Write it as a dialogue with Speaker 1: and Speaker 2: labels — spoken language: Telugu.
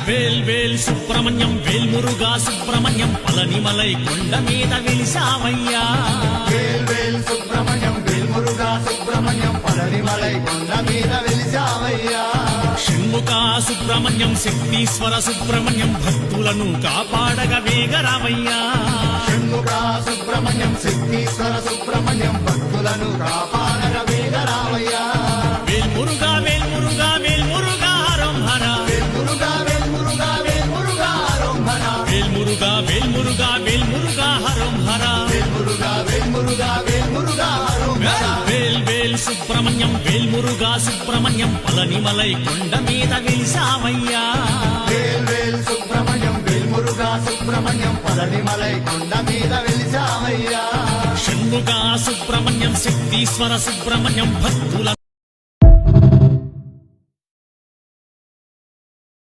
Speaker 1: వేల్ వేల్ సుబ్రహ్మణ్యం వేల్మురుగా సుబ్రహ్మణ్యం పళనిమలై కొండ మీద వెలిసావయ్యా
Speaker 2: వేల్ వేల్ సుబ్రహ్మణ్యం వేల్మురుగా సుబ్రహ్మణ్యం పళనిమలై కొండ మీద వెలిసావయ్యా
Speaker 1: షణ్ముఖ సుబ్రహ్మణ్యం శక్తీశ్వర సుబ్రహ్మణ్యం భక్తులను కాపాడగా వేగరావయ్యా
Speaker 2: షణ్ముఖ సుబ్రహ్మణ్యం శక్తీశ్వర సుబ్రహ్మణ్యం భక్తులను కాపాడగా వేగరావయ్యా
Speaker 1: వేల్మురుగా వేల్మురుగా వేల్మురుగా హరం హర
Speaker 2: వేల్మురుగా వేల్మురుగా వేల్మురుగా హరోంహర
Speaker 1: వేల్మురుగా వేల్మురుగా వేల్మురుగా హరం హర
Speaker 2: వేల్మురుగా వేల్మురుగా వేల్మురుగా హరోంహర
Speaker 1: వేల్ వేల్ సుబ్రహ్మణ్యం వేల్మురుగా సుబ్రహ్మణ్యం పళనిమలై కొండ మీద వెలిసావయ్యా
Speaker 2: వేల్ వేల్ సుబ్రహ్మణ్యం వేల్మురుగా సుబ్రహ్మణ్యం పళనిమలై కొండ మీద వెలిసావయ్యా
Speaker 1: షణ్ముఖ సుబ్రహ్మణ్యం శక్తీశ్వర సుబ్రహ్మణ్యం భక్తుల